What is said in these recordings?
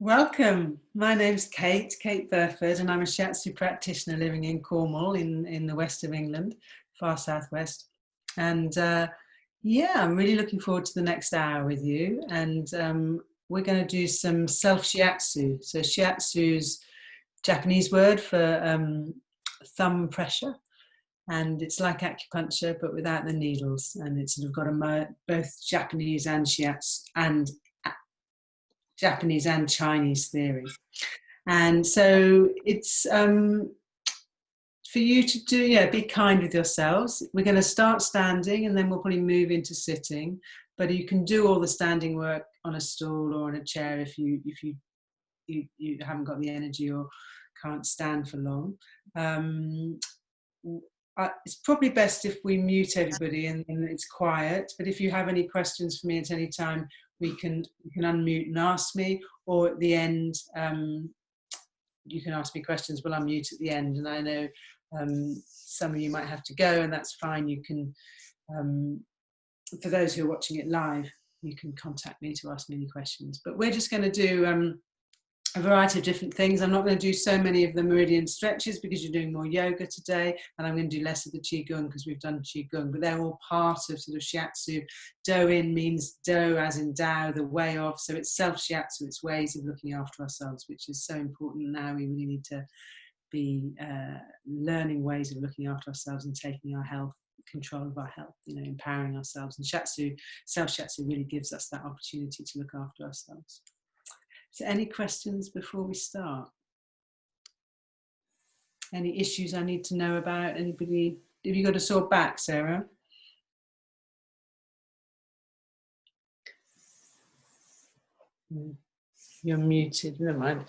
Welcome. My name's Kate Burford, and I'm a Shiatsu practitioner living in Cornwall in the west of England, far southwest. And yeah, I'm really looking forward to the next hour with you. And we're going to do some Self Shiatsu. So Shiatsu's Japanese word for thumb pressure. And it's like acupuncture, but without the needles. And it's sort of got both Japanese and Shiatsu and Japanese and Chinese theory. And so it's for you to do, be kind with yourselves. We're going to start standing and then we'll probably move into sitting, but you can do all the standing work on a stool or on a chair if you haven't got the energy or can't stand for long. It's probably best if we mute everybody and it's quiet, but if you have any questions for me at any time, you can unmute and ask me, or at the end you can ask me questions. We'll unmute at the end, and I know some of you might have to go, and that's fine. You can, for those who are watching it live, you can contact me to ask me any questions. But we're just going to do a variety of different things. I'm not going to do so many of the meridian stretches because you're doing more yoga today, and I'm going to do less of the qigong because we've done qigong, but they're all part of sort of shiatsu. Do-in means do as in Tao, the way of, so it's self shiatsu, it's ways of looking after ourselves, which is so important now. We really need to be learning ways of looking after ourselves and taking our health, control of our health, empowering ourselves. And shiatsu, self shiatsu really gives us that opportunity to look after ourselves. So any questions before we start? Any issues I need to know about? Anybody? Have you got a sore back, Sarah? You're muted, never mind.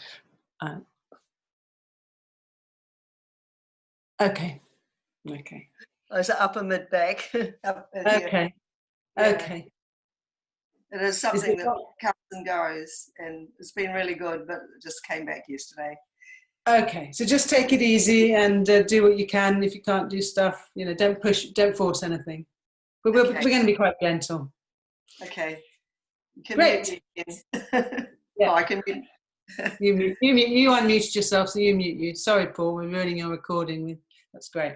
Okay. Oh, it's upper mid back. Okay. Yeah. Okay. It is something that comes and goes, and it's been really good, but it just came back yesterday. Okay, so just take it easy and do what you can. If you can't do stuff, don't push, don't force anything. But we're going to be quite gentle. Okay. Great. Yeah. Oh, I can mute. You unmuted yourself, so you mute you. Sorry, Paul, we're ruining your recording. That's great.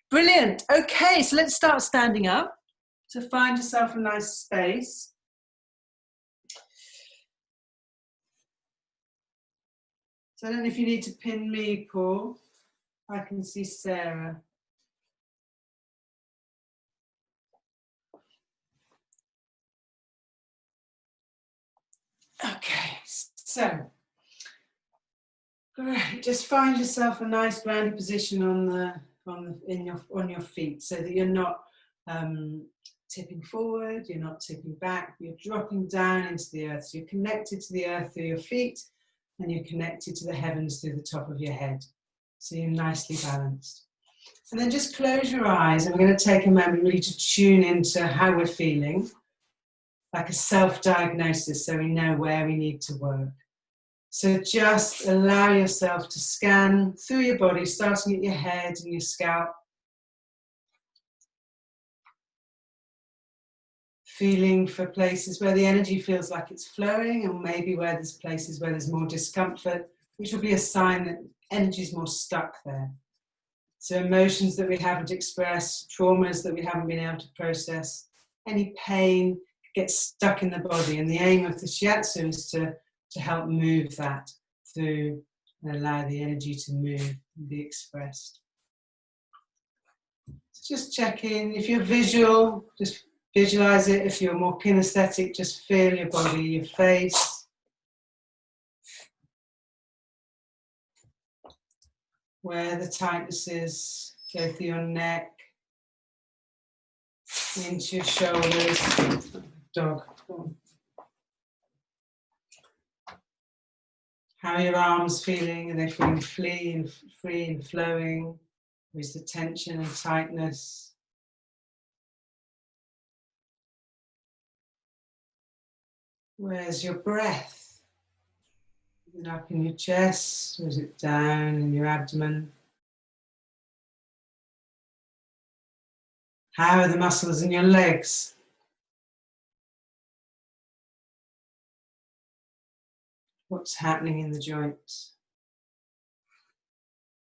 Brilliant. Okay, so let's start standing up. So find yourself a nice space. So I don't know if you need to pin me, Paul. I can see Sarah. Okay, so great. Just find yourself a nice grounded position on your feet, so that you're not tipping forward, you're not tipping back, you're dropping down into the earth. So you're connected to the earth through your feet, and you're connected to the heavens through the top of your head. So you're nicely balanced. And then just close your eyes, and we're going to take a moment really to tune into how we're feeling, like a self-diagnosis, so we know where we need to work. So just allow yourself to scan through your body, starting at your head and your scalp, feeling for places where the energy feels like it's flowing, and maybe where there's places where there's more discomfort, which will be a sign that energy is more stuck there. So emotions that we haven't expressed, traumas that we haven't been able to process, any pain gets stuck in the body. And the aim of the shiatsu is to help move that through and allow the energy to move and be expressed. So just check in. If you're visual, just visualize it. If you're more kinesthetic, just feel your body, your face. Where the tightness is, go through your neck, into your shoulders. Dog. How are your arms feeling? Are they feeling free and flowing? Or is the tension and tightness? Where's your breath? Is it up in your chest, or is it down in your abdomen? How are the muscles in your legs? what's happening in the joints.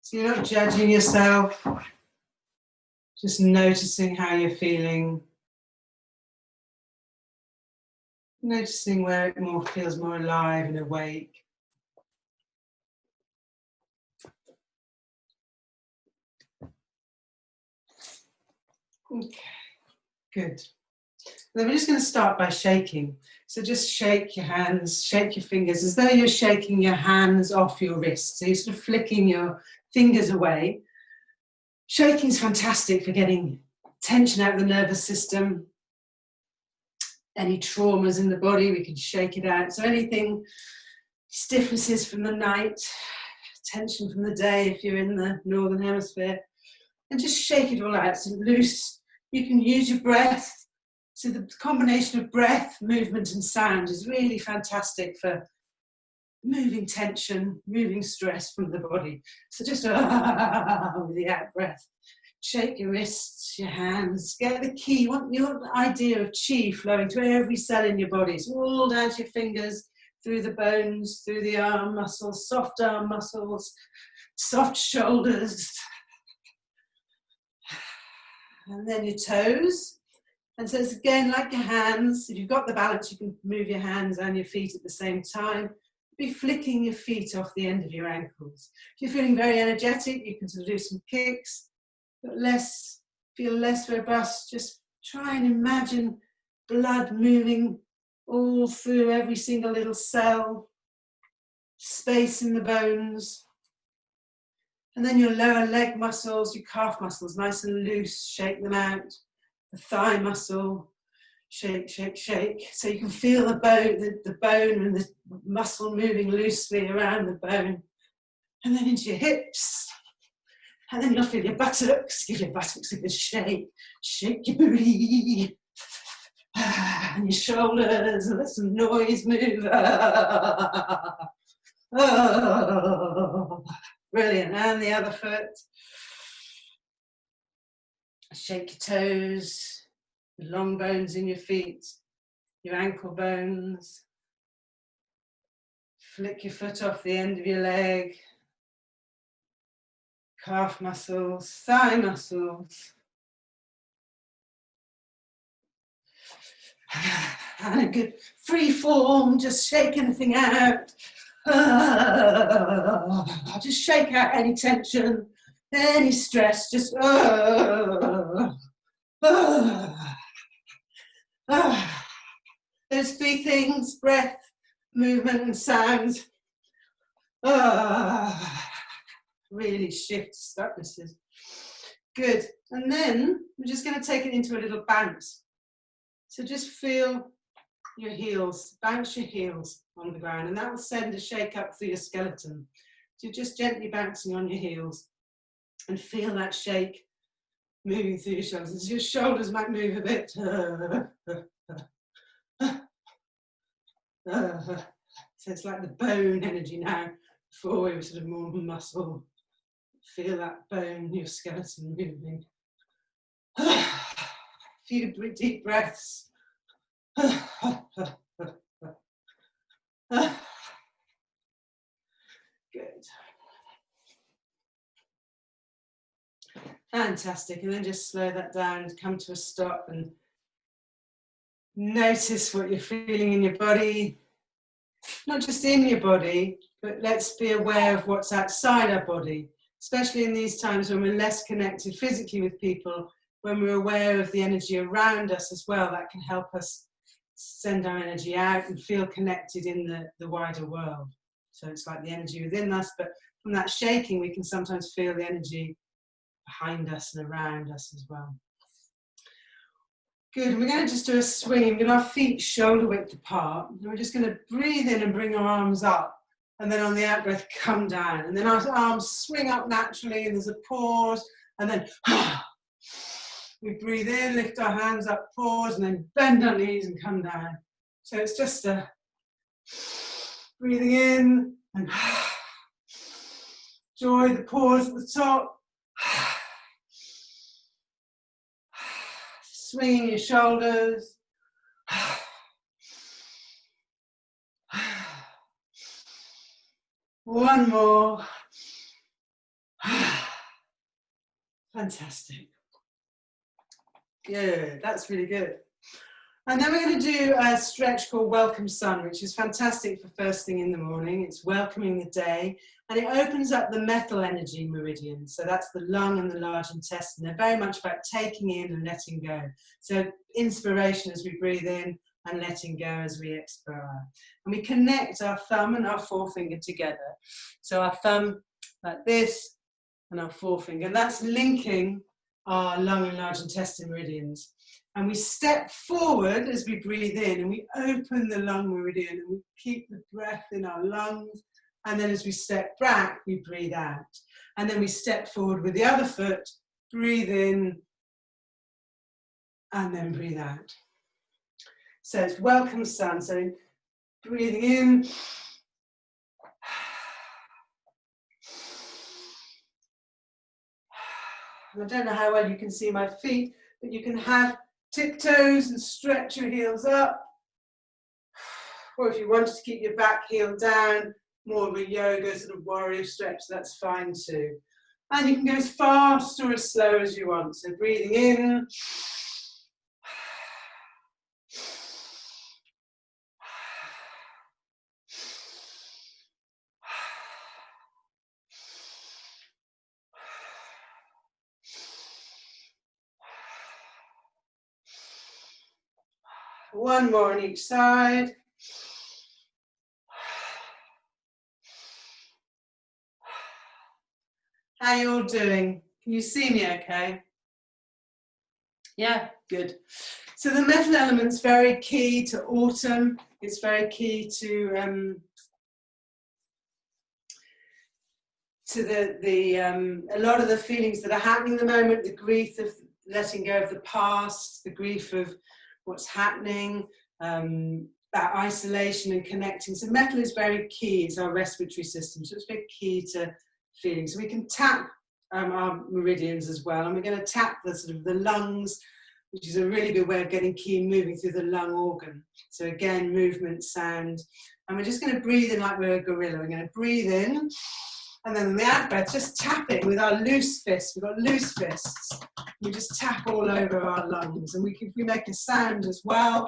So you're not judging yourself, just noticing how you're feeling, noticing where it feels more alive and awake. Okay, good. Then we're just going to start by shaking. So just shake your hands, shake your fingers, as though you're shaking your hands off your wrists. So you're sort of flicking your fingers away. Shaking is fantastic for getting tension out of the nervous system. Any traumas in the body, we can shake it out. So anything, stiffnesses from the night, tension from the day if you're in the northern hemisphere, and just shake it all out. So loose. You can use your breath. So the combination of breath, movement and sound is really fantastic for moving tension, moving stress from the body. So just with the out breath. Shake your wrists, your hands, get the key. You want the idea of chi flowing through every cell in your body. So all down to your fingers, through the bones, through the arm muscles, soft arm muscles, soft shoulders. And then your toes. And so it's again like your hands. If you've got the balance, you can move your hands and your feet at the same time. Be flicking your feet off the end of your ankles. If you're feeling very energetic, you can sort of do some kicks, but feel less robust. Just try and imagine blood moving all through every single little cell, space in the bones. And then your lower leg muscles, your calf muscles, nice and loose, shake them out. The thigh muscle, shake, shake, shake. So you can feel the bone and the muscle moving loosely around the bone. And then into your hips. And then you'll feel your buttocks. Give your buttocks a good shake. Shake your booty. And your shoulders. And let some noise move. Oh, brilliant. And the other foot. Shake your toes, the long bones in your feet, your ankle bones. Flick your foot off the end of your leg. Calf muscles, thigh muscles. And a good free form, just shake anything out. Just shake out any tension, any stress, just those three things, breath, movement and sound, really shift stucknesses. Good. And then we're just going to take it into a little bounce. So just feel your heels, bounce your heels on the ground, and that will send a shake up through your skeleton. So you're just gently bouncing on your heels and feel that shake moving through your shoulders. Your shoulders might move a bit. So it's like the bone energy now. Before we were sort of more muscle. Feel that bone, your skeleton moving. A few deep breaths. Good. Fantastic. And then just slow that down, come to a stop and notice what you're feeling in your body. Not just in your body, but let's be aware of what's outside our body, especially in these times when we're less connected physically with people, when we're aware of the energy around us as well. That can help us send our energy out and feel connected in the wider world. So it's like the energy within us, but from that shaking, we can sometimes feel the energy behind us and around us as well. Good, we're going to just do a swing with our feet shoulder width apart. And we're just going to breathe in and bring our arms up. And then on the out breath, come down. And then our arms swing up naturally, and there's a pause. And then we breathe in, lift our hands up, pause, and then bend our knees and come down. So it's just a breathing in and joy, the pause at the top. Swinging your shoulders. One more. Fantastic. Good, that's really good. And then we're going to do a stretch called Welcome Sun, which is fantastic for first thing in the morning. It's welcoming the day, and it opens up the metal energy meridians. So that's the lung and the large intestine. They're very much about taking in and letting go. So inspiration as we breathe in and letting go as we expire. And we connect our thumb and our forefinger together. So our thumb like this and our forefinger. And that's linking our lung and large intestine meridians. And we step forward as we breathe in, and we open the lung meridian, and we keep the breath in our lungs. And then as we step back, we breathe out. And then we step forward with the other foot, breathe in, and then breathe out. So it's Welcome Sun. So breathing in. And I don't know how well you can see my feet, but you can have tiptoes and stretch your heels up. Or if you wanted to keep your back heel down, more of a yoga sort of warrior stretch, that's fine too. And you can go as fast or as slow as you want. So breathing in. One more on each side. How you all doing? Can you see me okay? Yeah, good. So the metal element's very key to autumn. It's very key to a lot of the feelings that are happening at the moment, the grief of letting go of the past, the grief of what's happening, that isolation and connecting. So metal is very key, it's our respiratory system, so it's very key to feeling. So we can tap our meridians as well, and we're going to tap the sort of the lungs, which is a really good way of getting ki moving through the lung organ. So again, movement, sound, and we're just going to breathe in like we're a gorilla. We're going to breathe in, and then on the out breath, just tap it with our loose fists. We've got loose fists. We just tap all over our lungs, and we make a sound as well.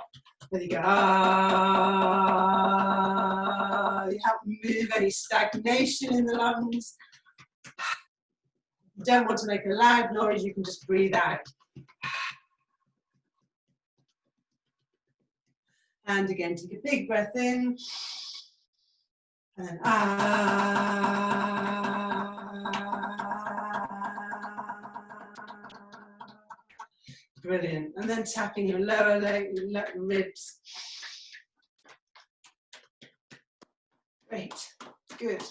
Then you go, ah. You help move any stagnation in the lungs. If you don't want to make a loud noise, you can just breathe out. And again, take a big breath in. And then, Brilliant. And then tapping your lower leg, your ribs. Great. Good.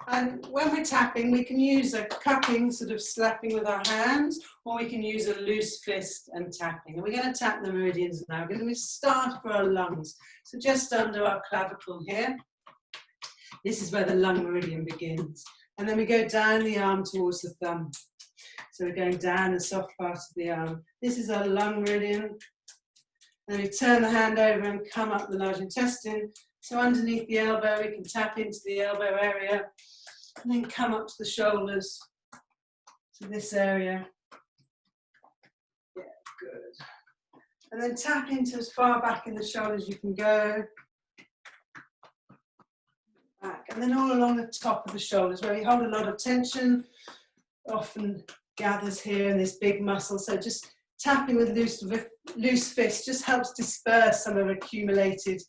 And when we're tapping, we can use a cupping, sort of slapping with our hands, or we can use a loose fist and tapping. And we're going to tap the meridians now. We're going to start for our lungs. So just under our clavicle here. This is where the lung meridian begins. And then we go down the arm towards the thumb. So we're going down the soft part of the arm. This is our lung meridian. Then we turn the hand over and come up the large intestine. So underneath the elbow, we can tap into the elbow area. And then come up to the shoulders, to this area. Yeah, good. And then tap into as far back in the shoulders as you can go. Back. And then all along the top of the shoulders, where we hold a lot of tension, often gathers here in this big muscle. So just tapping with loose fists just helps disperse some of accumulated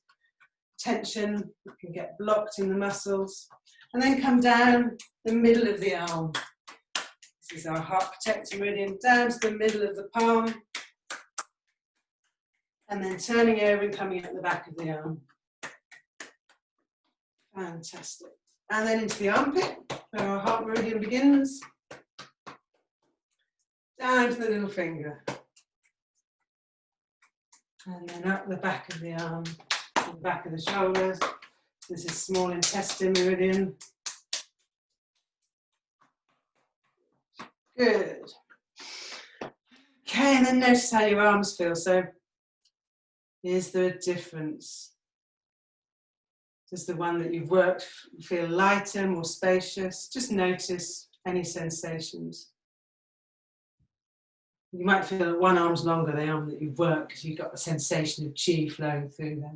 tension that can get blocked in the muscles. And then come down the middle of the arm. This is our heart protector meridian, down to the middle of the palm. And then turning over and coming up the back of the arm. Fantastic. And then into the armpit, where our heart meridian begins. Down to the little finger. And then up the back of the arm, to the back of the shoulders. This is small intestine meridian. Good. Okay, and then notice how your arms feel. So, is there a difference? Does the one that you've worked feel lighter, more spacious? Just notice any sensations. You might feel that one arm's longer than the arm that you've worked because you've got the sensation of chi flowing through there.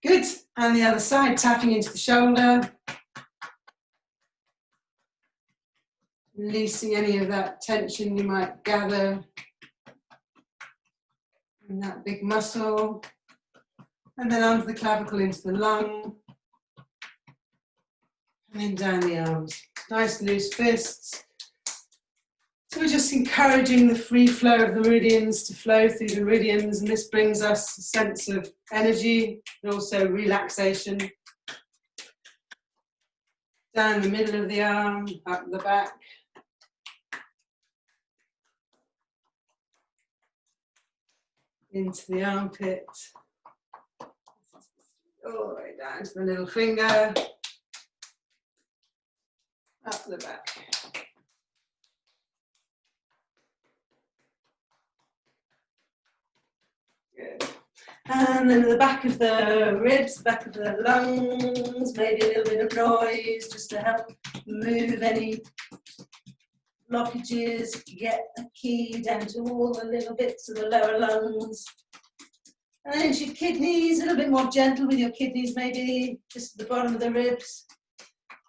Good. And the other side, tapping into the shoulder. Releasing any of that tension you might gather in that big muscle. And then under the clavicle into the lung. And then down the arms. Nice loose fists. So we're just encouraging the free flow of the meridians to flow through the meridians, and this brings us a sense of energy and also relaxation. Down the middle of the arm, up the back. Into the armpit. All the way down to the little finger. Up the back. Good. And then the back of the ribs, back of the lungs, maybe a little bit of noise just to help move any blockages, get the key down to all the little bits of the lower lungs. And then into your kidneys, a little bit more gentle with your kidneys maybe, just at the bottom of the ribs.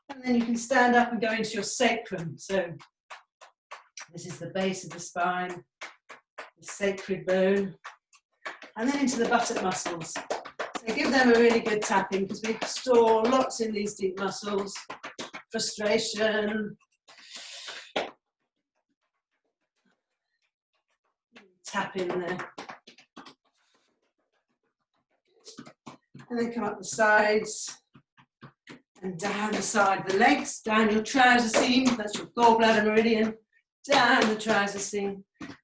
And then you can stand up and go into your sacrum. So this is the base of the spine, the sacred bone. And then into the buttock muscles. So give them a really good tapping because we store lots in these deep muscles. Frustration. Tap in there. And then come up the sides. And down the side of the legs. Down your trouser seam. That's your gallbladder meridian. Down the trouser seam.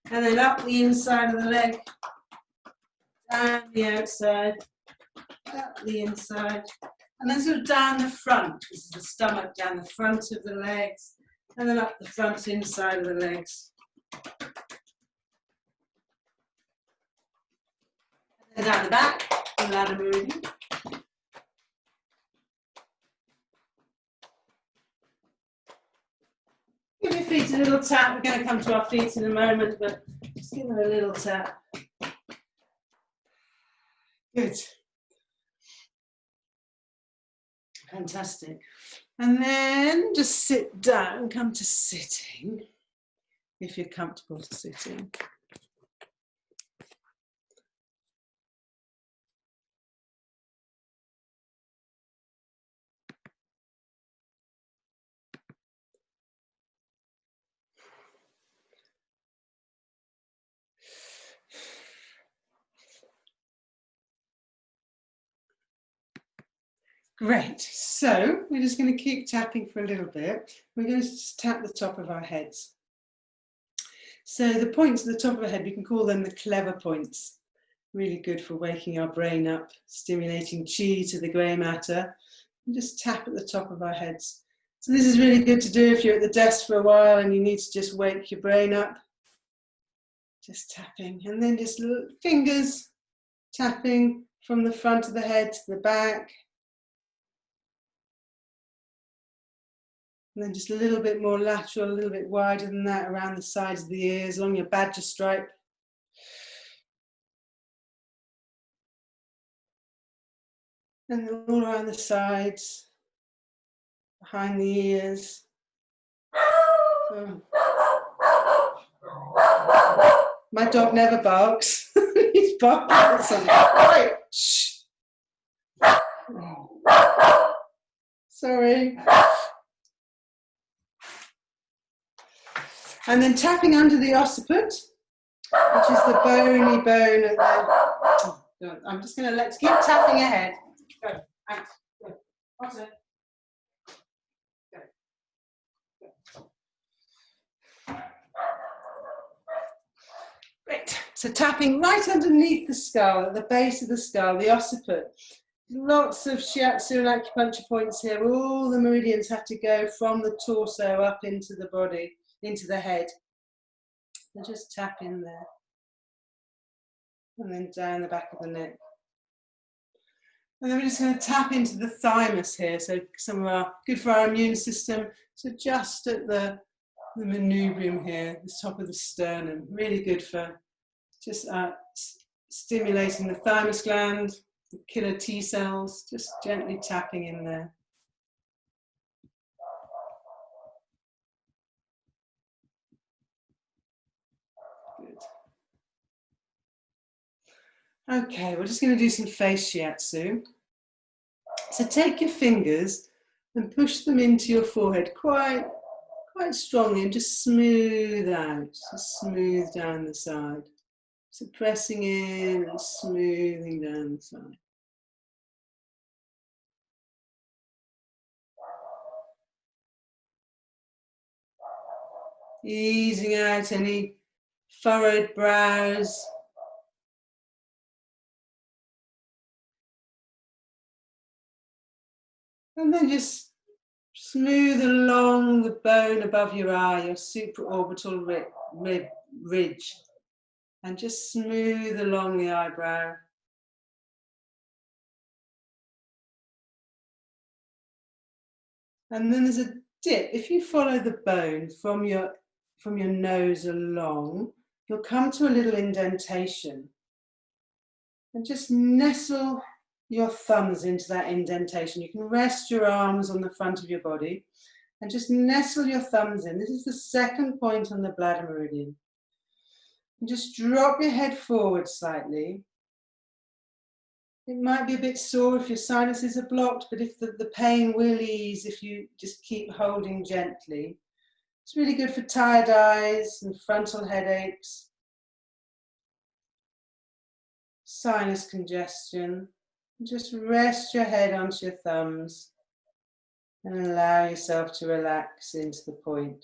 And then up the inside of the leg. Down the outside, up the inside, and then sort of down the front. This is the stomach, down the front of the legs, and then up the front inside of the legs. And down the back, the ladder meridian. Give your feet a little tap. We're going to come to our feet in a moment, but just give them a little tap. Good. Fantastic. And then just sit down, come to sitting, if you're comfortable sitting. Great, so we're just going to keep tapping for a little bit. We're going to just tap the top of our heads. So the points at the top of our head, we can call them the clever points. Really good for waking our brain up, stimulating chi to the grey matter. And just tap at the top of our heads. So this is really good to do if you're at the desk for a while and you need to just wake your brain up. Just tapping, and then just fingers tapping from the front of the head to the back. And then just a little bit more lateral, a little bit wider than that around the sides of the ears, along your badger stripe. And then all around the sides, behind the ears. Oh. My dog never barks. He's barking at something. Wait, shh. Sorry. And then tapping under the occiput, which is the bony bone at the... I'm just going to let's keep tapping ahead. Go, out, go. What's it? Go. Go. Great. So tapping right underneath the skull, at the base of the skull, the occiput. Lots of shiatsu and acupuncture points here. All the meridians have to go from the torso up into the body, into the head. And just tap in there. And then down the back of the neck. And then we're just going to tap into the thymus here. So some of our, good for our immune system. So just at the manubrium here, the top of the sternum, really good for just stimulating the thymus gland, the killer T cells, just gently tapping in there. Good. Okay, we're just going to do some face shiatsu. So take your fingers and push them into your forehead quite strongly and just smooth out, just smooth down the side. So pressing in and smoothing down the side. Easing out any furrowed brows. And then just smooth along the bone above your eye, your supraorbital ridge. And just smooth along the eyebrow. And then there's a dip. If you follow the bone from your nose along, you'll come to a little indentation. And just nestle your thumbs into that indentation. You can rest your arms on the front of your body and just nestle your thumbs in. This is the second point on the bladder meridian. And just drop your head forward slightly. It might be a bit sore if your sinuses are blocked, but if the pain will ease if you just keep holding gently. It's really good for tired eyes and frontal headaches, sinus congestion. Just rest your head onto your thumbs and allow yourself to relax into the point.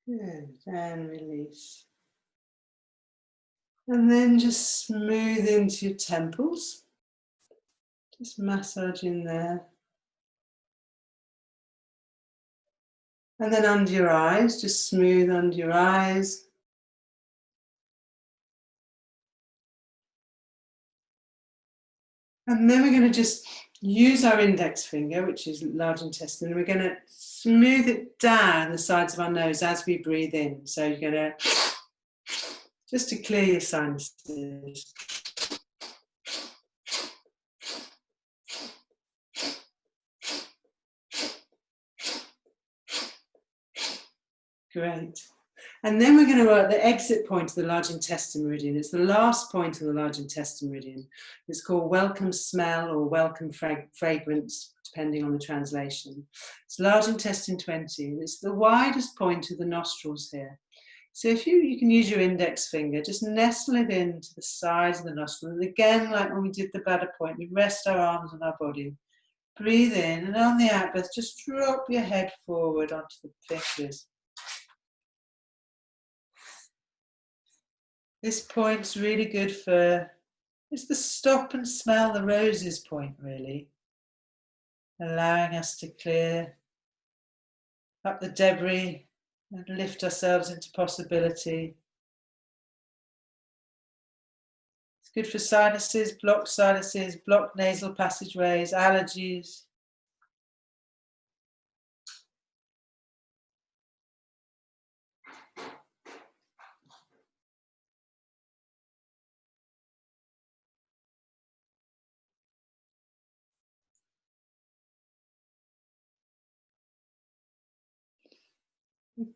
Good, and release. And then just smooth into your temples. Just massage in there. And then under your eyes, just smooth under your eyes. And then we're going to just use our index finger, which is large intestine, and we're going to smooth it down the sides of our nose as we breathe in. So you're going to, just to clear your sinuses. Great. And then we're going to work the exit point of the large intestine meridian. It's the last point of the large intestine meridian. It's called welcome smell or welcome fragrance, depending on the translation. It's large intestine 20. It's the widest point of the nostrils here. So if you can use your index finger, just nestle it into the sides of the nostril. And again, like when we did the bladder point, we rest our arms on our body. Breathe in, and on the out breath, just drop your head forward onto the fingers. This point's really good for, it's the stop and smell the roses point, really. Allowing us to clear up the debris and lift ourselves into possibility. It's good for sinuses, blocked nasal passageways, allergies.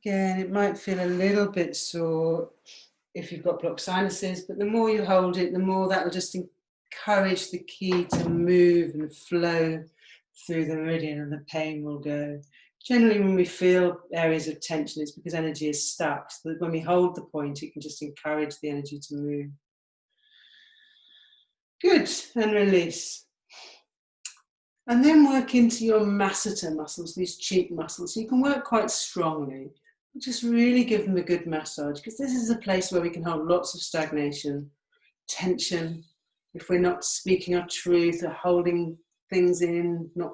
Again, it might feel a little bit sore if you've got blocked sinuses, but the more you hold it, the more that will just encourage the ki to move and flow through the meridian, and the pain will go. Generally, when we feel areas of tension, it's because energy is stuck. So that when we hold the point, it can just encourage the energy to move. Good, and release. And then work into your masseter muscles, these cheek muscles. So you can work quite strongly. Just really give them a good massage, because this is a place where we can hold lots of stagnation, tension. If we're not speaking our truth or holding things in, not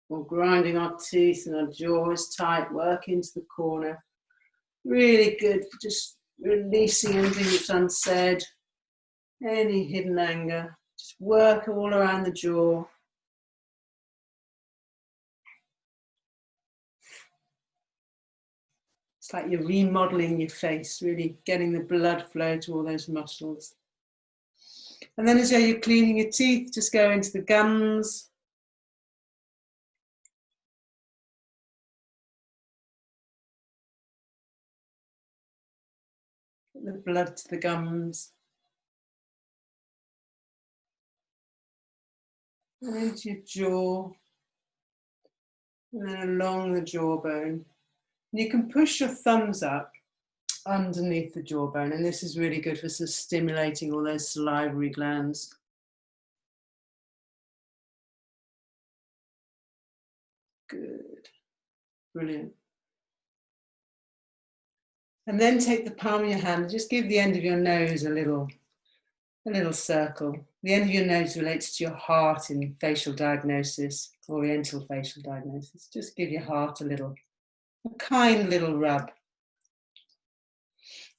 or grinding our teeth and our jaws tight, work into the corner. Really good for just releasing anything that's unsaid, any hidden anger. Just work all around the jaw. It's like you're remodeling your face, really getting the blood flow to all those muscles. And then as you're cleaning your teeth, just go into the gums. Get the blood to the gums. And into your jaw. And then along the jawbone. You can push your thumbs up underneath the jawbone, and this is really good for sort of stimulating all those salivary glands. Good. Brilliant. And then take the palm of your hand and just give the end of your nose a little circle. The end of your nose relates to your heart in facial diagnosis, oriental facial diagnosis. Just give your heart a kind little rub.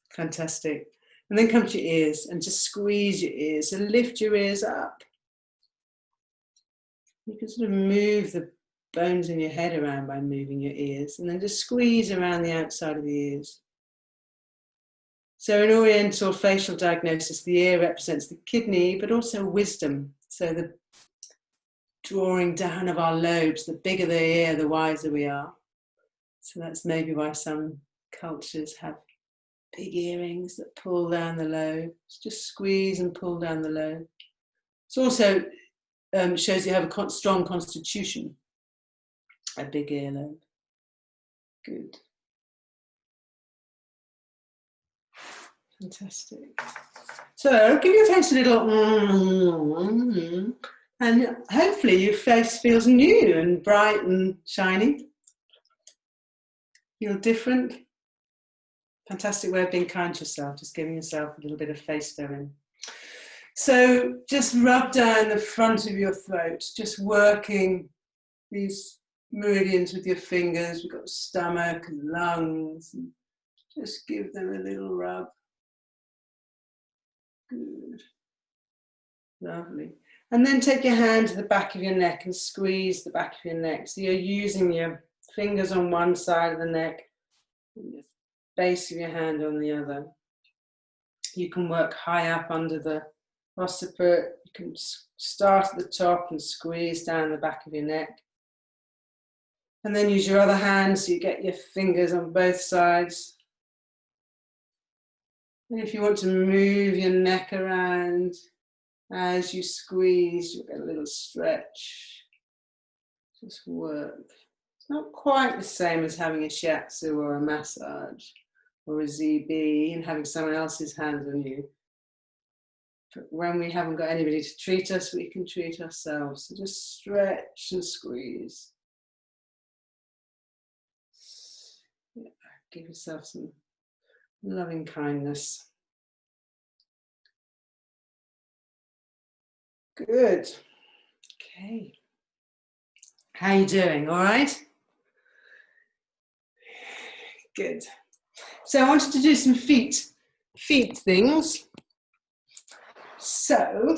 Fantastic. And then come to your ears and just squeeze your ears. So lift your ears up. You can sort of move the bones in your head around by moving your ears, and then just squeeze around the outside of the ears. So in oriental facial diagnosis, the ear represents the kidney, but also wisdom. So the drawing down of our lobes, the bigger the ear, the wiser we are. So that's maybe why some cultures have big earrings that pull down the lobes. Just squeeze and pull down the lobe. It also shows you have a strong constitution, a big earlobe. Good. Fantastic. So give your face a little and hopefully your face feels new and bright and shiny. Feel different. Fantastic way of being kind to yourself, just giving yourself a little bit of face stirring. So just rub down the front of your throat, just working these meridians with your fingers. We've got stomach and lungs. And just give them a little rub. Good. Lovely. And then take your hand to the back of your neck and squeeze the back of your neck. So you're using your fingers on one side of the neck and the base of your hand on the other. You can work high up under the occiput. You can start at the top and squeeze down the back of your neck. And then use your other hand so you get your fingers on both sides. And if you want to move your neck around as you squeeze, you'll get a little stretch. Just work. It's not quite the same as having a shiatsu or a massage or a ZB and having someone else's hand on you. But when we haven't got anybody to treat us, we can treat ourselves. So just stretch and squeeze. Yeah, give yourself some loving kindness. Good. Okay. How are you doing? All right? Good. So I wanted to do some feet things. So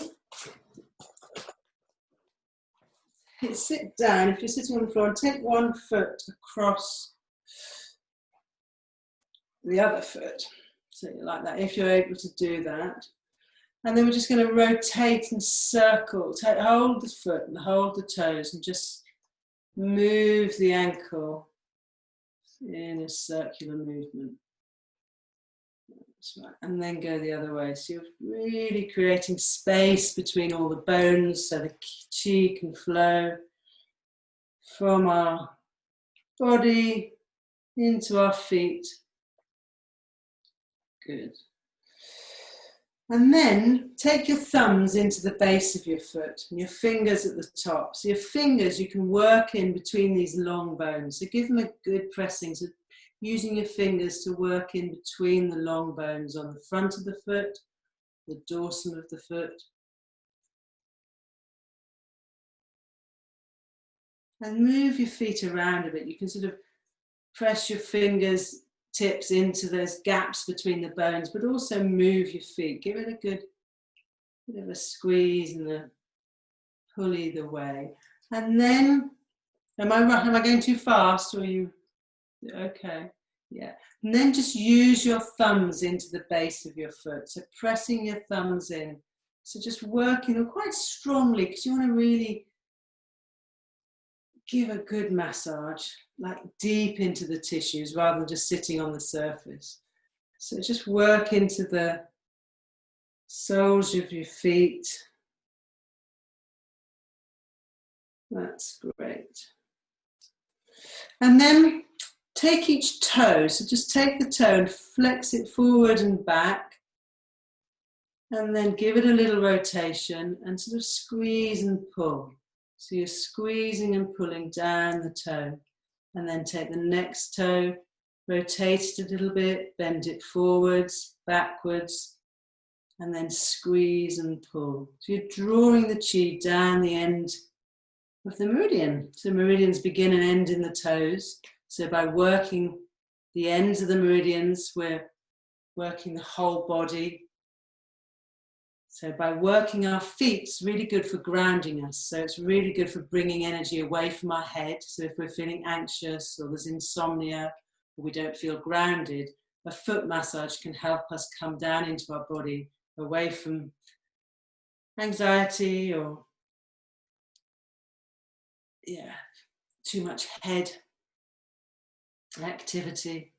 sit down. If you're sitting on the floor, and take one foot across the other foot. So like that, if you're able to do that. And then we're just going to rotate and circle. Hold the foot and hold the toes and just move the ankle in a circular movement. That's right. And then go the other way. So you're really creating space between all the bones so the chi can flow from our body into our feet. Good. And then take your thumbs into the base of your foot and your fingers at the top. So your fingers, you can work in between these long bones. So give them a good pressing. So using your fingers to work in between the long bones on the front of the foot, the dorsum of the foot. And move your feet around a bit. You can sort of press your fingers tips into those gaps between the bones, but also move your feet. Give it a good bit of a squeeze and a pull either way. And then, am I going too fast, or are you okay? Yeah. And then just use your thumbs into the base of your foot. So pressing your thumbs in. So just working quite strongly, because you want to really give a good massage, like deep into the tissues rather than just sitting on the surface. So just work into the soles of your feet. That's great. And then take each toe. So just take the toe and flex it forward and back. And then give it a little rotation and sort of squeeze and pull. So you're squeezing and pulling down the toe. And then take the next toe, rotate it a little bit, bend it forwards, backwards, and then squeeze and pull. So you're drawing the chi down the end of the meridian. So meridians begin and end in the toes. So by working the ends of the meridians, we're working the whole body. So by working our feet, it's really good for grounding us. So it's really good for bringing energy away from our head. So if we're feeling anxious or there's insomnia or we don't feel grounded, a foot massage can help us come down into our body, away from anxiety or too much head activity.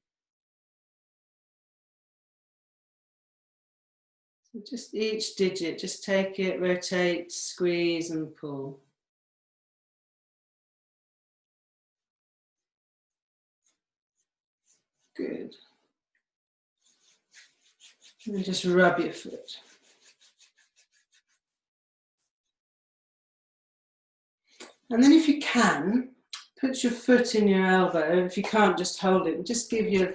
So just each digit, just take it, rotate, squeeze and pull. Good. And then just rub your foot. And then if you can, put your foot in your elbow. If you can't, just hold it. Just give your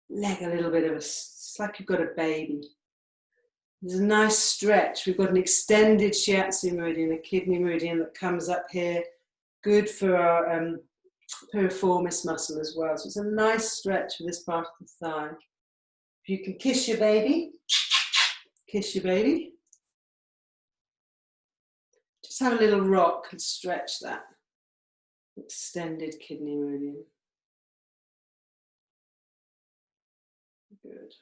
leg a little bit of it's like you've got a baby. There's a nice stretch. We've got an extended shiatsu meridian, a kidney meridian that comes up here. Good for our piriformis muscle as well. So it's a nice stretch for this part of the thigh. If you can kiss your baby, kiss your baby. Just have a little rock and stretch that extended kidney meridian. Good.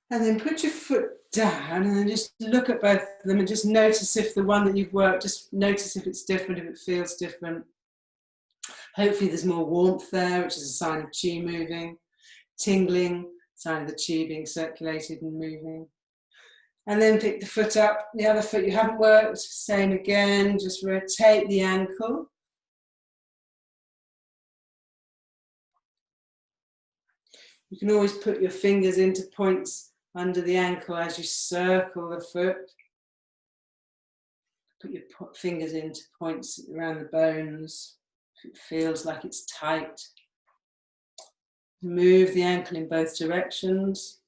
And then put your foot down and then just look at both of them and just notice if the one that you've worked, just notice if it's different, if it feels different. Hopefully there's more warmth there, which is a sign of chi moving. Tingling, sign of the chi being circulated and moving. And then pick the foot up, the other foot you haven't worked, same again, just rotate the ankle. You can always put your fingers into points under the ankle as you circle the foot. Put your fingers into points around the bones if it feels like it's tight. Move the ankle in both directions.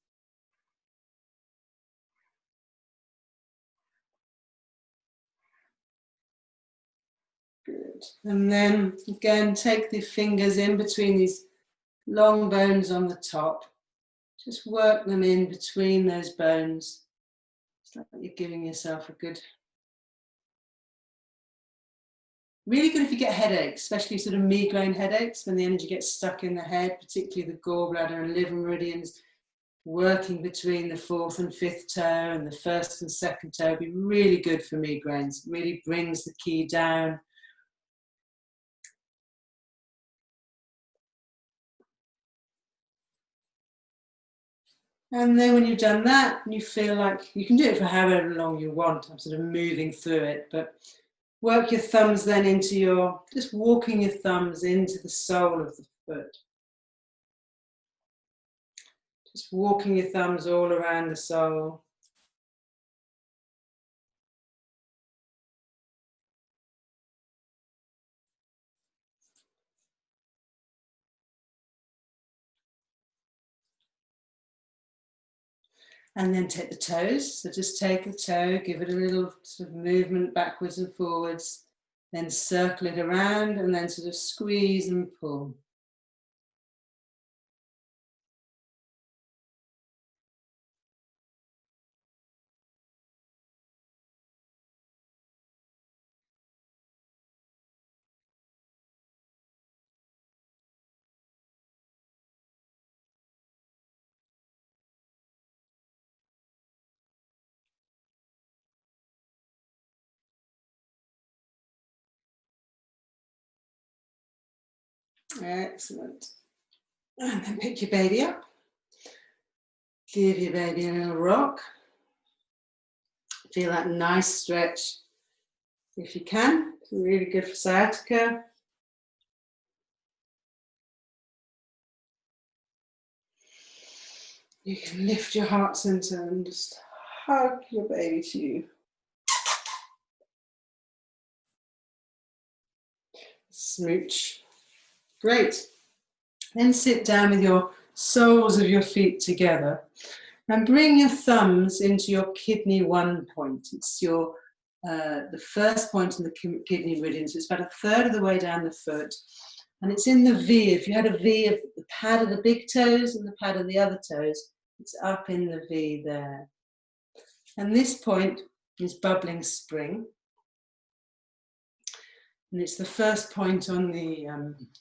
Good. And then again, take the fingers in between these long bones on the top. Just work them in between those bones. It's like you're giving yourself a good, really good if you get headaches, especially sort of migraine headaches, when the energy gets stuck in the head, particularly the gallbladder and liver meridians. Working between the fourth and fifth toe and the first and second toe would be really good for migraines. It really brings the ki down. And then when you've done that, you feel like you can do it for however long you want. I'm sort of moving through it, but work your thumbs then into just walking your thumbs into the sole of the foot. Just walking your thumbs all around the sole. And then take the toes. So just take a toe, give it a little sort of movement backwards and forwards, then circle it around and then sort of squeeze and pull. Excellent. And then pick your baby up. Give your baby a little rock. Feel that nice stretch if you can. It's really good for sciatica. You can lift your heart center and just hug your baby to you. Smooch. Great. Then sit down with your soles of your feet together and bring your thumbs into your kidney 1 point. It's your the first point in the kidney meridian, so it's about a third of the way down the foot, and it's in the V. If you had a V of the pad of the big toes and the pad of the other toes, it's up in the V there. And this point is bubbling spring, and it's the first point on the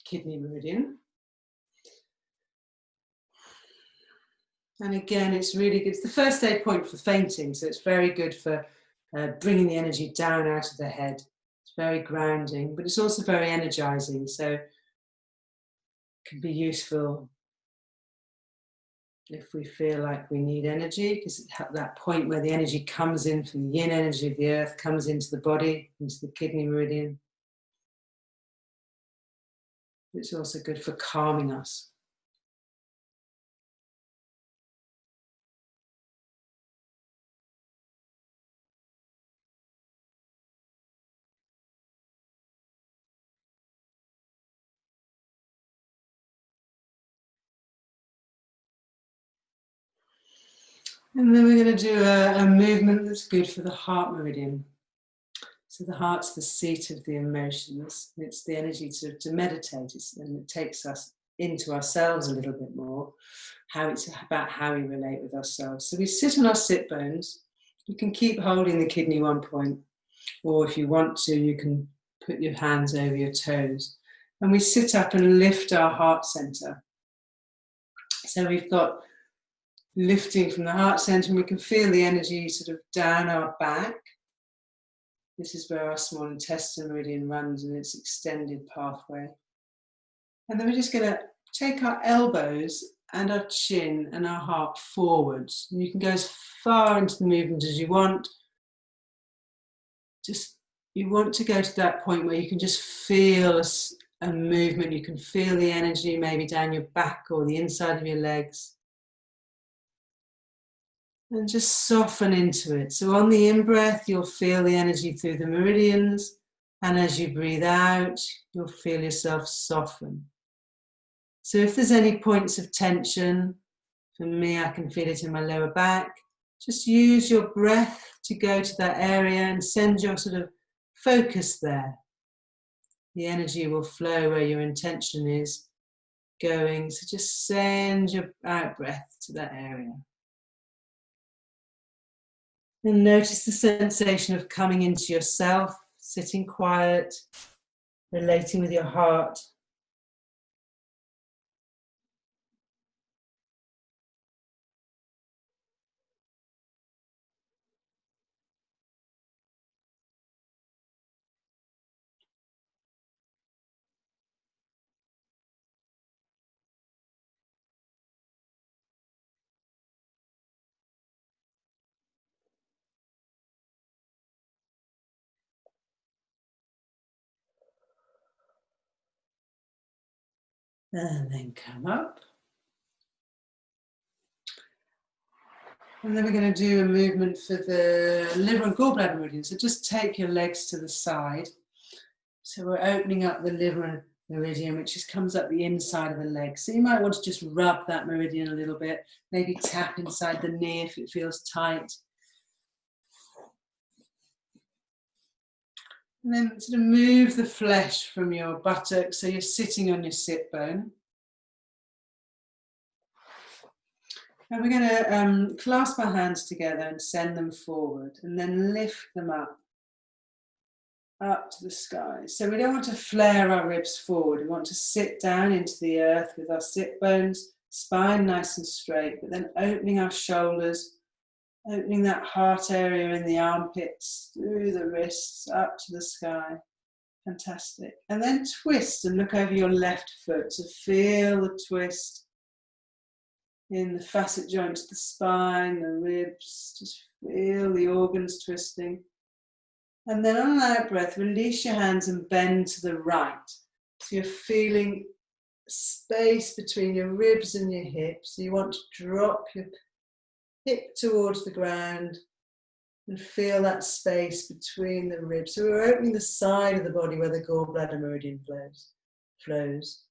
kidney meridian. And again, it's really good. It's the first aid point for fainting, so it's very good for bringing the energy down out of the head. It's very grounding, but it's also very energizing, so it can be useful if we feel like we need energy, because at that point where the energy comes in from the yin energy of the earth, comes into the body, into the kidney meridian. It's also good for calming us. And then we're going to do a movement that's good for the heart meridian. So the heart's the seat of the emotions. It's the energy to meditate, and it takes us into ourselves a little bit more. It's about how we relate with ourselves. So we sit on our sit bones. You can keep holding the kidney 1 point, or if you want to, you can put your hands over your toes. And we sit up and lift our heart center. So we've got lifting from the heart center, and we can feel the energy sort of down our back. This is where our small intestine meridian runs in its extended pathway. And then we're just going to take our elbows and our chin and our heart forwards. And you can go as far into the movement as you want. You want to go to that point where you can just feel a movement. You can feel the energy maybe down your back or the inside of your legs. And just soften into it. So on the in-breath, you'll feel the energy through the meridians. And as you breathe out, you'll feel yourself soften. So if there's any points of tension, for me, I can feel it in my lower back. Just use your breath to go to that area and send your sort of focus there. The energy will flow where your intention is going. So just send your out breath to that area. And notice the sensation of coming into yourself, sitting quiet, relating with your heart. And then come up. And then we're going to do a movement for the liver and gallbladder meridian. So just take your legs to the side. So we're opening up the liver meridian, which just comes up the inside of the leg. So you might want to just rub that meridian a little bit, maybe tap inside the knee if it feels tight. And then sort of move the flesh from your buttock so you're sitting on your sit bone. And we're going to clasp our hands together and send them forward and then lift them up to the sky. So we don't want to flare our ribs forward. We want to sit down into the earth with our sit bones, spine nice and straight, but then opening our shoulders, opening that heart area in the armpits, through the wrists, up to the sky. Fantastic. And then twist and look over your left foot. So feel the twist in the facet joints, the spine, the ribs. Just feel the organs twisting. And then on an out breath, release your hands and bend to the right. So you're feeling space between your ribs and your hips. So you want to drop your hip towards the ground and feel that space between the ribs. So we're opening the side of the body where the gallbladder meridian flows.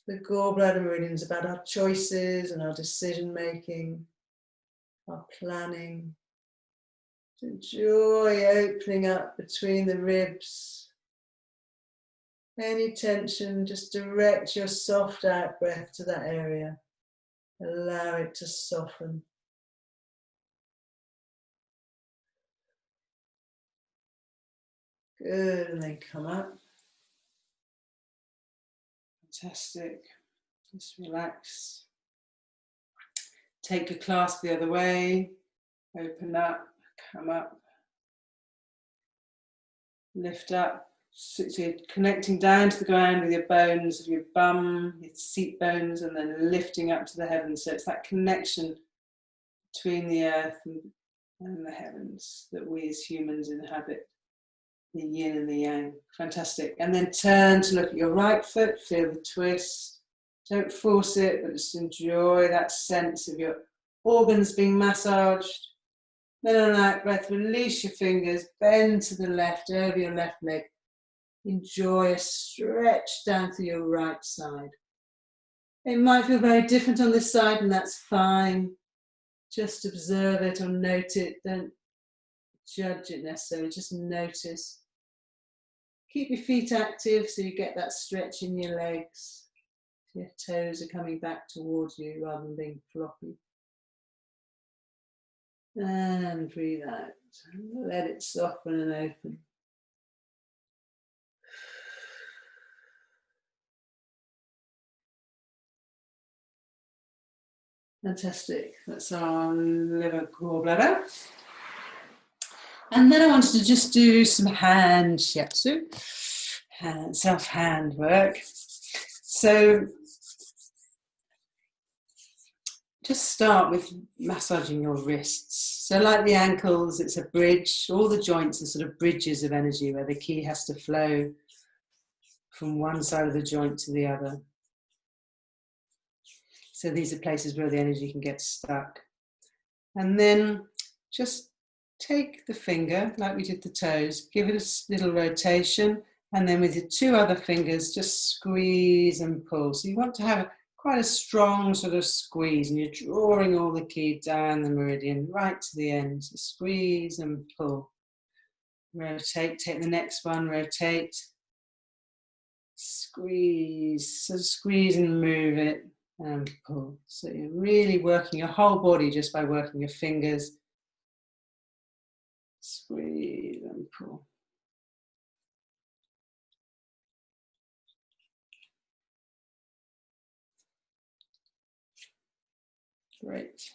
The gallbladder meridian is about our choices and our decision making, our planning. Enjoy opening up between the ribs. Any tension, just direct your soft out breath to that area. Allow it to soften. Good, and then come up. Fantastic. Just relax. Take your clasp the other way. Open up, come up. Lift up. So you're connecting down to the ground with your bones of your bum, your seat bones, and then lifting up to the heavens. So it's that connection between the earth and the heavens that we as humans inhabit. The yin and the yang. Fantastic. And then turn to look at your right foot, feel the twist. Don't force it, but just enjoy that sense of your organs being massaged. Then on an out breath, release your fingers, bend to the left, over your left leg. Enjoy a stretch down through your right side. It might feel very different on this side, and that's fine. Just observe it or note it. Don't judge it necessarily, just notice. Keep your feet active so you get that stretch in your legs. Your toes are coming back towards you rather than being floppy. And breathe out. Let it soften and open. Fantastic. That's our liver gallbladder. And then I wanted to just do some hand shiatsu, self-hand work. So just start with massaging your wrists. So like the ankles, it's a bridge. All the joints are sort of bridges of energy where the ki has to flow from one side of the joint to the other. So these are places where the energy can get stuck. And then just take the finger, like we did the toes, give it a little rotation, and then with your two other fingers, just squeeze and pull. So you want to have quite a strong sort of squeeze, and you're drawing all the ki down the meridian right to the end. So squeeze and pull. Rotate, take the next one, rotate. Squeeze, so squeeze and move it and pull. So you're really working your whole body just by working your fingers. Squeeze and pull. Great.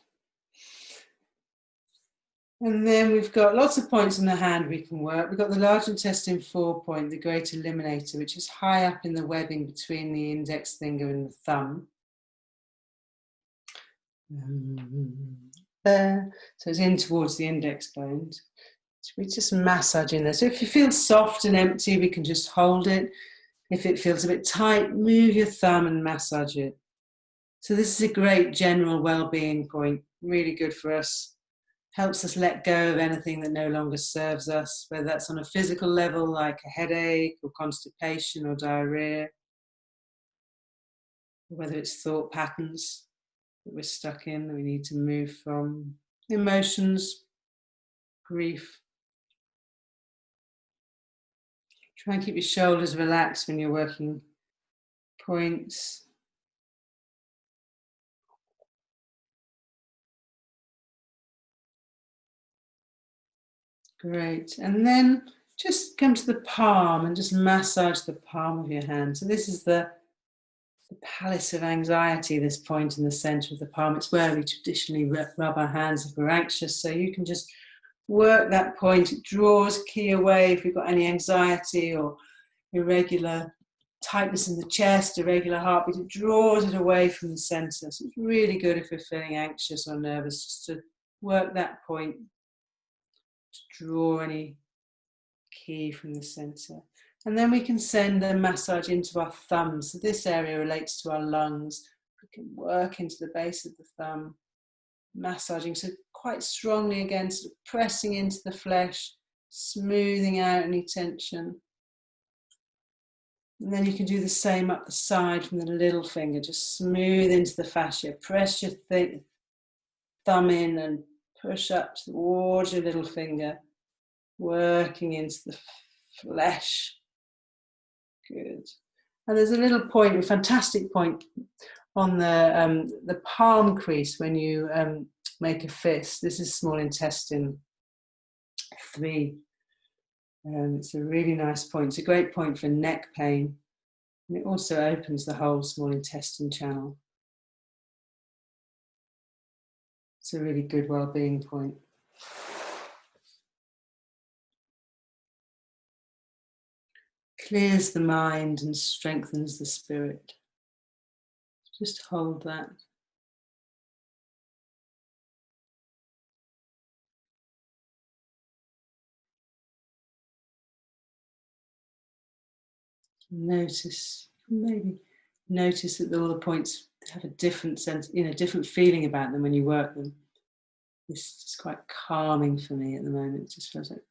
And then we've got lots of points in the hand we can work. We've got the large intestine 4 point, the great eliminator, which is high up in the webbing between the index finger and the thumb. There. So it's in towards the index bones. So we just massage in there. So if you feel soft and empty, we can just hold it. If it feels a bit tight, move your thumb and massage it. So this is a great general well-being point, really good for us Helps us let go of anything that no longer serves us, whether that's on a physical level like a headache or constipation or diarrhea, whether it's thought patterns that we're stuck in that we need to move from, emotions, grief. Try and keep your shoulders relaxed when you're working points. Great. And then just come to the palm and just massage the palm of your hand. So this is the palace of anxiety, this point in the center of the palm. It's where we traditionally rub our hands if we're anxious. So you can just work that point. It draws ki away if you've got any anxiety or irregular tightness in the chest, irregular heartbeat. It draws it away from the center. So it's really good if we're feeling anxious or nervous, just to work that point, to draw any ki from the center. And then we can send a massage into our thumbs. So this area relates to our lungs. We can work into the base of the thumb, massaging, so quite strongly again, sort of pressing into the flesh, smoothing out any tension. And then you can do the same up the side from the little finger, just smooth into the fascia. Press your thumb in and push up towards your little finger, working into the flesh. Good. And there's a little point, a fantastic point on the palm crease when you make a fist. This is small intestine 3. It's a really nice point. It's a great point for neck pain. And it also opens the whole small intestine channel. It's a really good well-being point. Clears the mind and strengthens the spirit. Just hold that. Notice, maybe notice that all the points have a different sense, different feeling about them when you work them. This is just quite calming for me at the moment. It just feels like,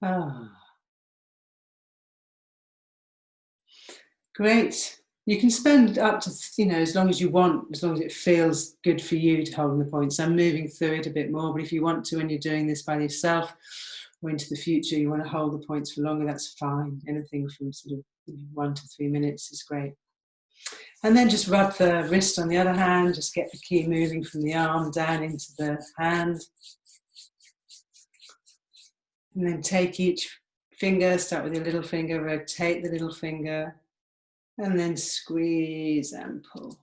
Great. You can spend up to, as long as you want, as long as it feels good for you to hold the points. I'm moving through it a bit more, but if you want to, when you're doing this by yourself or into the future, you want to hold the points for longer, that's fine. Anything from sort of 1 to 3 minutes is great. And then just rub the wrist on the other hand, just get the ki moving from the arm down into the hand. And then take each finger, start with your little finger, rotate the little finger, and then squeeze and pull.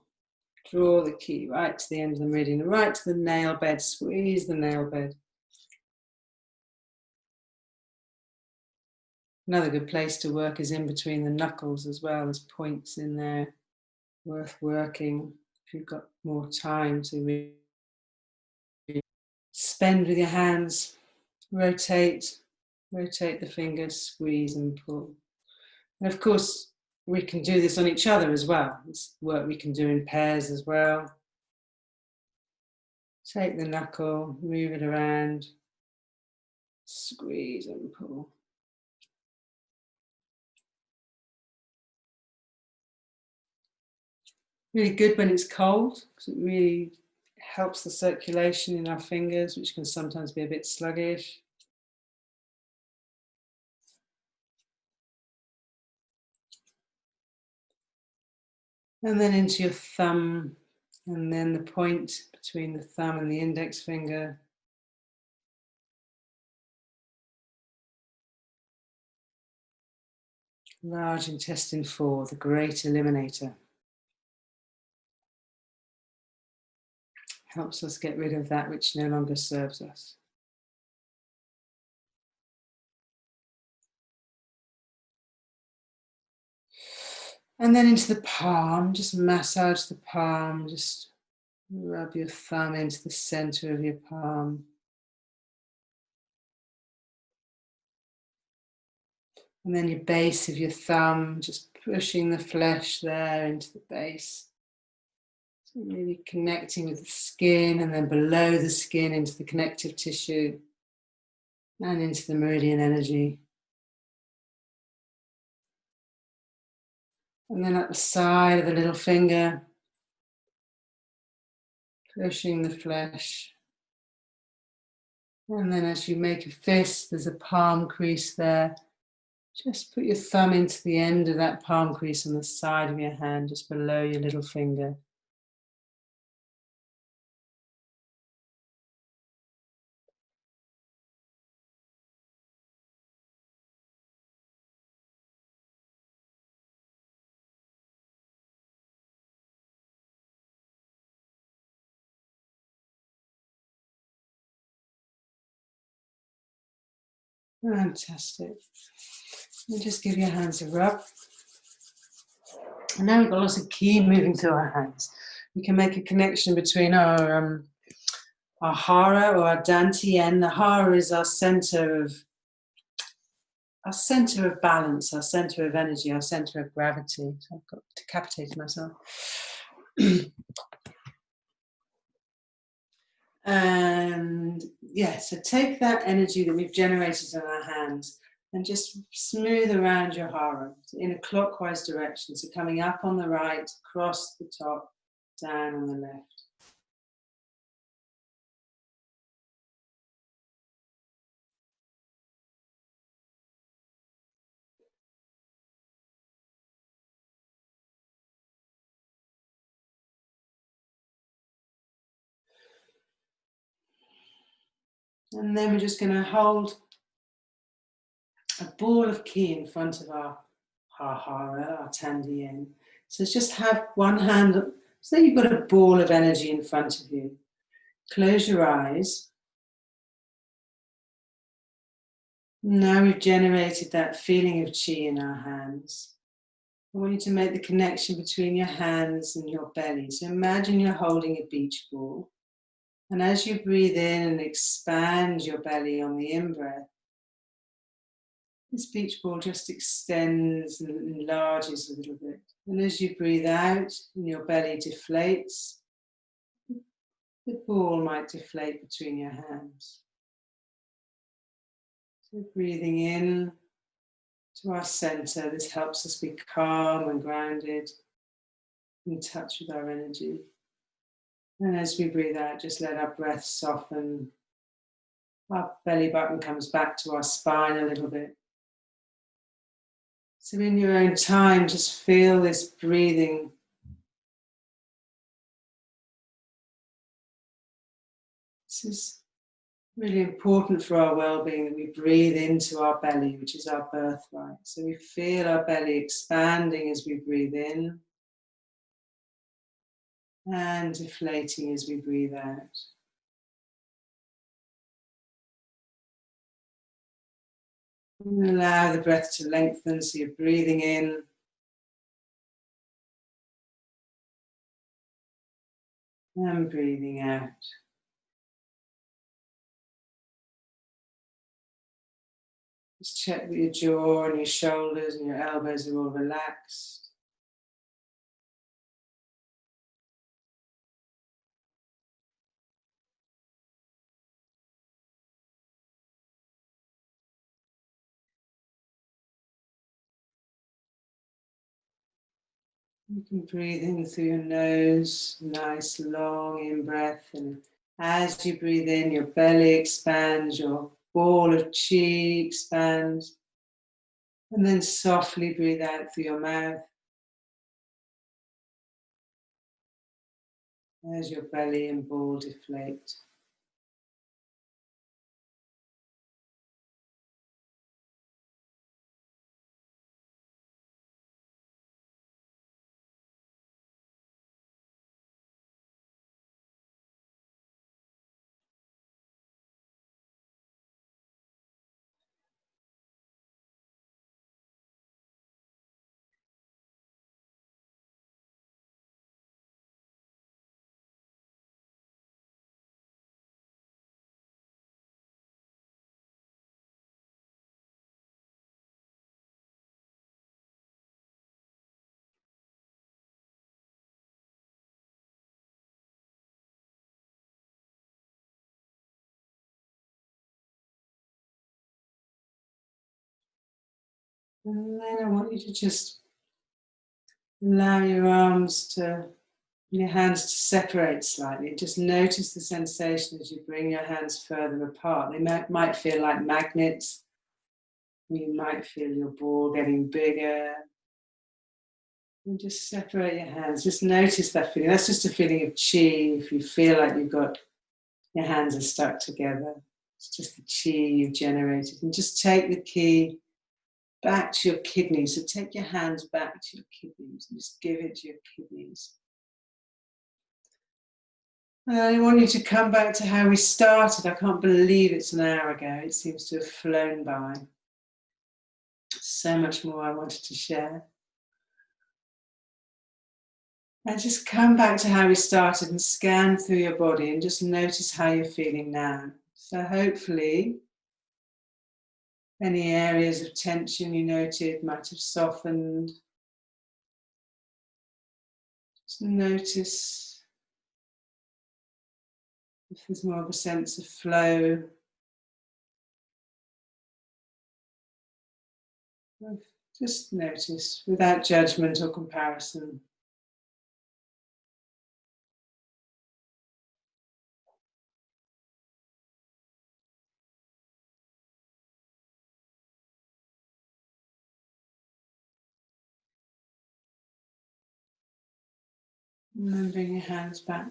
Draw the ki right to the end of the meridian, right to the nail bed, squeeze the nail bed. Another good place to work is in between the knuckles as well. There's points in there worth working if you've got more time to really spend with your hands. Rotate the fingers, squeeze and pull. And of course, we can do this on each other as well. It's work we can do in pairs as well. Take the knuckle, move it around, squeeze and pull. Really good when it's cold, because it really helps the circulation in our fingers, which can sometimes be a bit sluggish. And then into your thumb, and then the point between the thumb and the index finger. Large intestine 4, the great eliminator. Helps us get rid of that which no longer serves us. And then into the palm, just massage the palm, just rub your thumb into the center of your palm. And then your base of your thumb, just pushing the flesh there into the base. So really connecting with the skin, and then below the skin into the connective tissue. and into the meridian energy. And then at the side of the little finger, pushing the flesh. And then as you make a fist, there's a palm crease there. Just put your thumb into the end of that palm crease on the side of your hand, just below your little finger. Fantastic. And just give your hands a rub. And now we've got lots of ki moving through our hands. We can make a connection between our hara or our dantian. The hara is our center of balance, our center of energy, our center of gravity. So I've got decapitated myself. And yeah, so take that energy that we've generated in our hands and just smooth around your hara in a clockwise direction. So coming up on the right, across the top, down on the left. And then we're just going to hold a ball of ki in front of our hara, our tandian. So just have one hand, so you've got a ball of energy in front of you. Close your eyes. Now we've generated that feeling of chi in our hands. I want you to make the connection between your hands and your belly. So imagine you're holding a beach ball. And as you breathe in and expand your belly on the in-breath, this beach ball just extends and enlarges a little bit. And as you breathe out and your belly deflates, the ball might deflate between your hands. So breathing in to our center, this helps us be calm and grounded, in touch with our energy. And as we breathe out, just let our breath soften. Our belly button comes back to our spine a little bit. So in your own time, just feel this breathing. This is really important for our well-being, that we breathe into our belly, which is our birthright. So we feel our belly expanding as we breathe in and deflating as we breathe out. And allow the breath to lengthen, so you're breathing in and breathing out. Just check that your jaw and your shoulders and your elbows are all relaxed. You can breathe in through your nose, nice long in-breath, and as you breathe in, your belly expands, your ball of chi expands, and then softly breathe out through your mouth as your belly and ball deflate. And then I want you to just allow your arms to, your hands to separate slightly. Just notice the sensation as you bring your hands further apart. They might feel like magnets. You might feel your ball getting bigger. And just separate your hands. Just notice that feeling. That's just a feeling of chi. If you feel like your hands are stuck together, it's just the chi you've generated. And just take the ki back to your kidneys. So take your hands back to your kidneys and just give it to your kidneys. And I want you to come back to how we started. I can't believe it's an hour ago. It seems to have flown by. So much more I wanted to share. And just come back to how we started and scan through your body and just notice how you're feeling now. So hopefully any areas of tension you noted might have softened. Just notice if there's more of a sense of flow. Just notice without judgment or comparison. And then bring your hands back.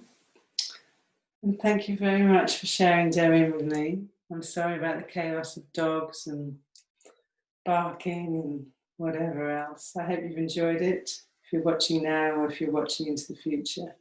And thank you very much for sharing Doreen with me. I'm sorry about the chaos of dogs and barking and whatever else. I hope you've enjoyed it, if you're watching now or if you're watching into the future.